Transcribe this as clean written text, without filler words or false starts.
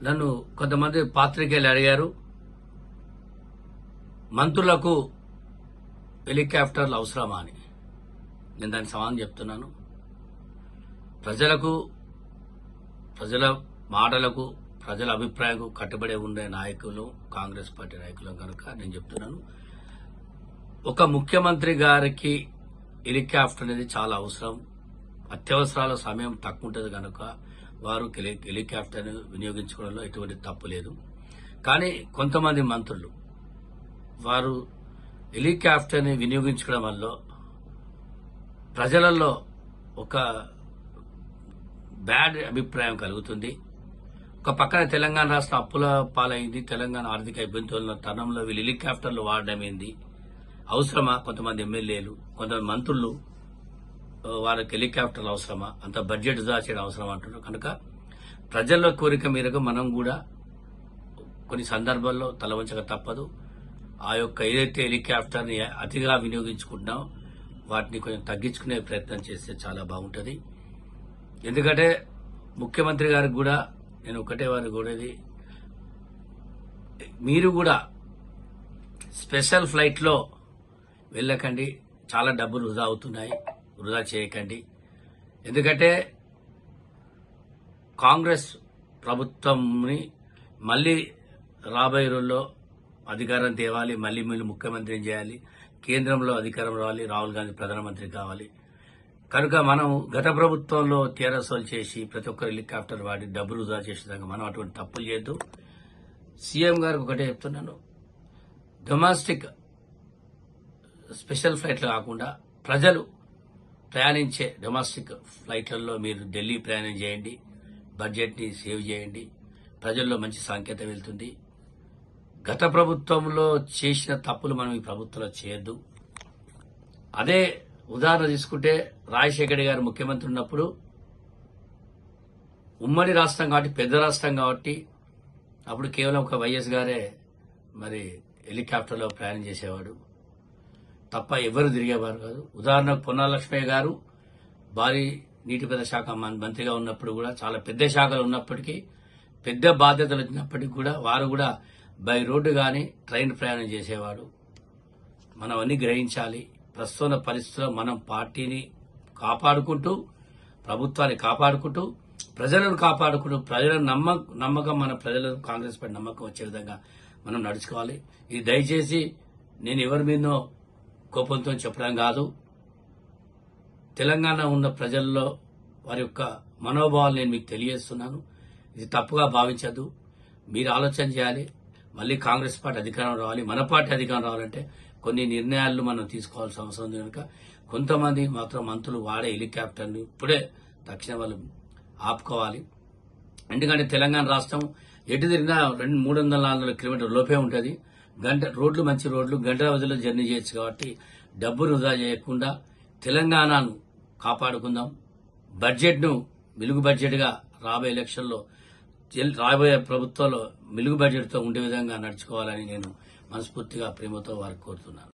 నన్ను కొంతమంది పాత్రికేయులు అడిగారు, మంత్రులకు హెలికాప్టర్లు అవసరమా అని. నేను దానికి సమాధానం చెప్తున్నాను. ప్రజలకు, ప్రజల మాటలకు, ప్రజల అభిప్రాయంకు కట్టుబడి ఉండే నాయకులు కాంగ్రెస్ పార్టీ నాయకులు కనుక నేను చెప్తున్నాను, ఒక ముఖ్యమంత్రి గారికి హెలికాప్టర్ అనేది చాలా అవసరం. అత్యవసరాల సమయం తక్కువ ఉంటుంది కనుక వారు హెలికాప్టర్ను వినియోగించుకోవడంలో ఎటువంటి తప్పు లేదు. కానీ కొంతమంది మంత్రులు వారు హెలికాప్టర్ని వినియోగించుకోవడం వల్ల ప్రజలలో ఒక బ్యాడ్ అభిప్రాయం కలుగుతుంది. ఒక పక్కన తెలంగాణ రాష్ట్రం అప్పుల పాలైంది, తెలంగాణ ఆర్థిక ఇబ్బందుల తరుణంలో వీళ్ళు హెలికాప్టర్లు వాడడం ఏంది, అవసరమా? కొంతమంది ఎమ్మెల్యేలు, కొంతమంది మంత్రులు వాళ్ళకి హెలికాప్టర్లు అవసరమా, అంత బడ్జెట్ వృధా చేయడం అవసరం అంటున్నారు. కనుక ప్రజల కోరిక మేరకు మనం కూడా కొన్ని సందర్భాల్లో తలవంచక తప్పదు. ఆ యొక్క ఏదైతే హెలికాప్టర్ని అతిగా వినియోగించుకుంటున్నామో వాటిని కొంచెం తగ్గించుకునే ప్రయత్నం చేస్తే చాలా బాగుంటుంది. ఎందుకంటే ముఖ్యమంత్రి గారికి కూడా నేను ఒకటే వారికి కూడేది, మీరు కూడా స్పెషల్ ఫ్లైట్లో వెళ్ళకండి. చాలా డబ్బులు వృధా అవుతున్నాయి, వృధా చేయకండి. ఎందుకంటే కాంగ్రెస్ ప్రభుత్వంని మళ్ళీ రాబోయే రోజుల్లో అధికారం తేవాలి, మళ్ళీ మీరు ముఖ్యమంత్రిని చేయాలి, కేంద్రంలో అధికారం రావాలి, రాహుల్ గాంధీ ప్రధానమంత్రి కావాలి. కనుక మనం గత ప్రభుత్వంలో టీఆర్ఎస్లు చేసి ప్రతి ఒక్కరు హెలికాప్టర్ వాడి డబ్బులు వృధా చేసేదాకా మనం అటువంటి తప్పులు చేయొద్దు. సీఎం గారికి ఒకటే చెప్తున్నాను, డొమెస్టిక్ స్పెషల్ ఫ్లైట్లు కాకుండా ప్రజలు ప్రయాణించే డొమెస్టిక్ ఫ్లైట్లలో మీరు ఢిల్లీ ప్రయాణం చేయండి, బడ్జెట్ని సేవ్ చేయండి, ప్రజల్లో మంచి సంకేతం వెళ్తుంది. గత ప్రభుత్వంలో చేసిన తప్పులు మనం ఈ ప్రభుత్వంలో చేయొద్దు. అదే ఉదాహరణ తీసుకుంటే రాజశేఖర్ గారు ముఖ్యమంత్రి ఉన్నప్పుడు ఉమ్మడి రాష్ట్రం కాబట్టి, పెద్ద రాష్ట్రం కాబట్టి అప్పుడు కేవలం ఒక వైఎస్ గారే మరి హెలికాప్టర్లో ప్రయాణం చేసేవాడు తప్ప ఎవరు తిరిగేవారు కాదు. ఉదాహరణకు పొన్నాల లక్ష్మయ్య గారు భారీ నీటిపారుదల శాఖ మంత్రిగా ఉన్నప్పుడు కూడా, చాలా పెద్ద శాఖలు ఉన్నప్పటికీ, పెద్ద బాధ్యతలు వచ్చినప్పటికీ కూడా వారు కూడా బై రోడ్డు కానీ ట్రైన్ ప్రయాణం చేసేవాడు. మనం అన్ని గ్రహించాలి. ప్రస్తుత పరిస్థితుల్లో మనం పార్టీని కాపాడుకుంటూ, ప్రభుత్వాన్ని కాపాడుకుంటూ, ప్రజలను కాపాడుకుంటూ, ప్రజల నమ్మకం మన ప్రజలకు కాంగ్రెస్ పార్టీ నమ్మకం వచ్చే విధంగా మనం నడుచుకోవాలి. ఇది దయచేసి నేను ఎవరి మీదనో కోపంతో చెప్పడం కాదు. తెలంగాణ ఉన్న ప్రజల్లో వారి యొక్క మనోభావాలు నేను మీకు తెలియజేస్తున్నాను. ఇది తప్పుగా భావించద్దు. మీరు ఆలోచన చేయాలి. మళ్ళీ కాంగ్రెస్ పార్టీ అధికారం రావాలి, మన పార్టీ అధికారం రావాలంటే కొన్ని నిర్ణయాలు మనం తీసుకోవాల్సిన అవసరం ఉంది. కనుక కొంతమంది మాత్రం మంత్రులు వాడే హెలికాప్టర్ని ఇప్పుడే తక్షణం వాళ్ళు ఆపుకోవాలి. ఎందుకంటే తెలంగాణ రాష్ట్రం ఎటు తిరిగినా 300-400 కిలోమీటర్ల లోపే ఉంటుంది. రోడ్లు మంచి రోడ్లు, గంట వ్యవధిలో జర్నీ చేయొచ్చు. కాబట్టి డబ్బును వృధా చేయకుండా తెలంగాణను కాపాడుకుందాం. బడ్జెట్ను మిలుగు బడ్జెట్గా రాబోయే ఎలక్షన్లో, రాబోయే ప్రభుత్వంలో మిలుగు బడ్జెట్తో ఉండే విధంగా నడుచుకోవాలని నేను మనస్ఫూర్తిగా ప్రేమతో వారికి కోరుతున్నాను.